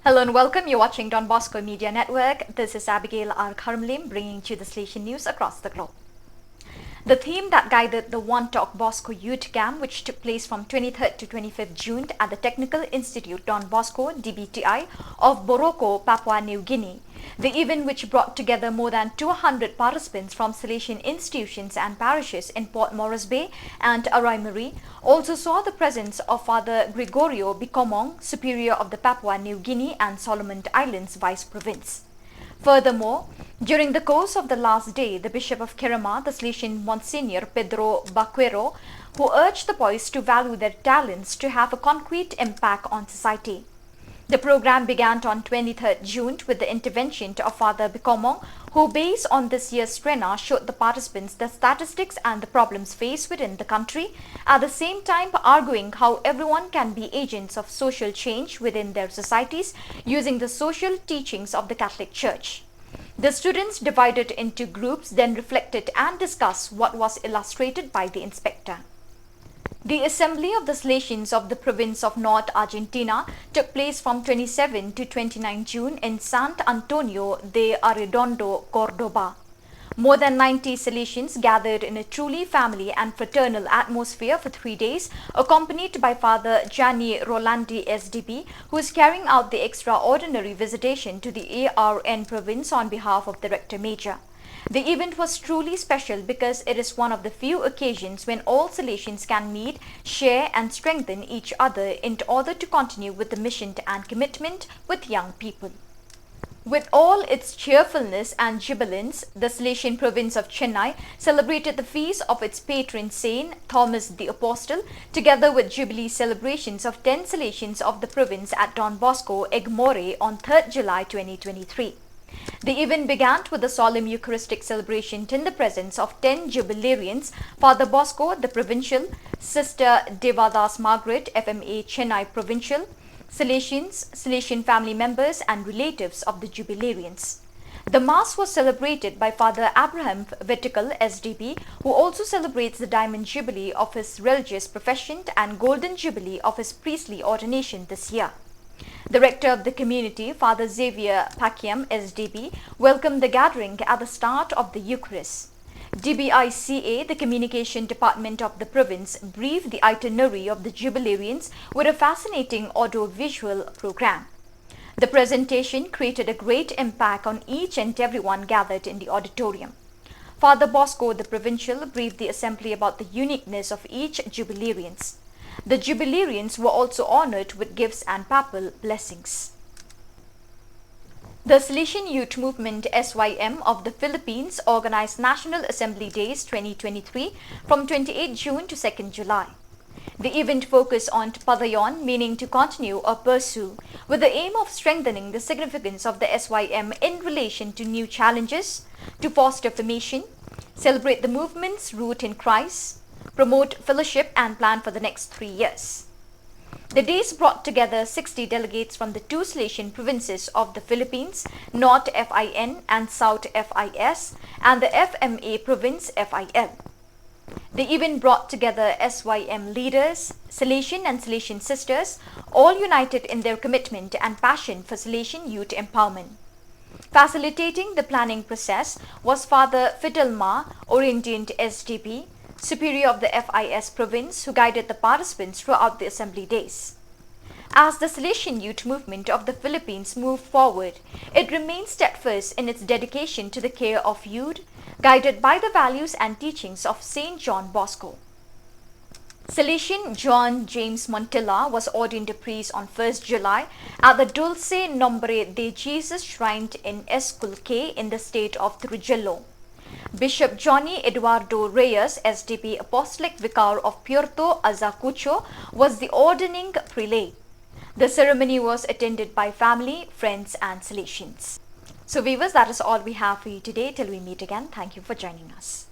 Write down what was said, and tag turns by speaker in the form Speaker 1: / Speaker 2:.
Speaker 1: Hello and welcome. You're watching Don Bosco Media Network. This is Abigail R. Karmlim bringing you the Salesian news across the globe. The theme that guided the One Talk Bosco Youth Camp, which took place from 23rd to 25th June at the Technical Institute Don Bosco (DBTI) of Boroko, Papua New Guinea. The event, which brought together more than 200 participants from Salesian institutions and parishes in Port Moresby and Araimari, also saw the presence of Father Gregorio Bicomong, Superior of the Papua New Guinea and Solomon Islands Vice Province. Furthermore, during the course of the last day, the Bishop of Kirama, the Salesian Monsignor Pedro Baquero, who urged the boys to value their talents to have a concrete impact on society. The program began on 23rd June with the intervention of Father Bicomong, who based on this year's Strena showed the participants the statistics and the problems faced within the country, at the same time arguing how everyone can be agents of social change within their societies using the social teachings of the Catholic Church. The students divided into groups then reflected and discussed what was illustrated by the inspector. The Assembly of the Salesians of the province of North Argentina took place from 27 to 29 June in San Antonio de Arredondo, Cordoba. More than 90 Salesians gathered in a truly family and fraternal atmosphere for 3 days, accompanied by Father Gianni Rolandi SDB, who is carrying out the extraordinary visitation to the ARN province on behalf of the Rector Major. The event was truly special because it is one of the few occasions when all Salesians can meet, share and strengthen each other in order to continue with the mission and commitment with young people. With all its cheerfulness and jubilance, the Salesian province of Chennai celebrated the feast of its patron saint, Thomas the Apostle, together with jubilee celebrations of 10 Salesians of the province at Don Bosco, Egmore on 3rd July 2023. The event began with a solemn Eucharistic celebration in the presence of 10 jubilarians, Father Bosco, the Provincial, Sister Devadas Margaret, FMA Chennai Provincial, Salesians, Salesian family members and relatives of the jubilarians. The Mass was celebrated by Father Abraham Vertical, SDB, who also celebrates the Diamond Jubilee of his religious profession and Golden Jubilee of his priestly ordination this year. The rector of the community, Father Xavier Pakiam, SDB, welcomed the gathering at the start of the Eucharist. DBICA, the communication department of the province, briefed the itinerary of the jubilarians with a fascinating audio-visual program. The presentation created a great impact on each and everyone gathered in the auditorium. Father Bosco, the provincial, briefed the assembly about the uniqueness of each jubilarians. The jubilarians were also honored with gifts and papal blessings. The Salesian Youth Movement SYM of the Philippines organized National Assembly Days 2023 from 28 June to 2nd July. The event focused on Padayon, meaning to continue or pursue, with the aim of strengthening the significance of the SYM in relation to new challenges, to foster formation, celebrate the movement's root in Christ, promote fellowship and plan for the next 3 years. The days brought together 60 delegates from the 2 Salesian provinces of the Philippines, North FIN and South FIS, and the FMA province FIL. The event brought together SYM leaders, Salesian and Salesian sisters, all united in their commitment and passion for Salesian youth empowerment. Facilitating the planning process was Father Fidelma, Orientant SDB, Superior of the FIS province, who guided the participants throughout the assembly days. As the Salesian Youth Movement of the Philippines moved forward, it remains steadfast in its dedication to the care of youth, guided by the values and teachings of Saint John Bosco. Salesian John James Montilla was ordained a priest on 1st July at the Dulce Nombre de Jesus Shrine in Esculque in the state of Trujillo. Bishop Johnny Eduardo Reyes, SDB Apostolic Vicar of Puerto Ayacucho, was the ordaining prelate. The ceremony was attended by family, friends and Salesians. So viewers, that is all we have for you today. Till we meet again, thank you for joining us.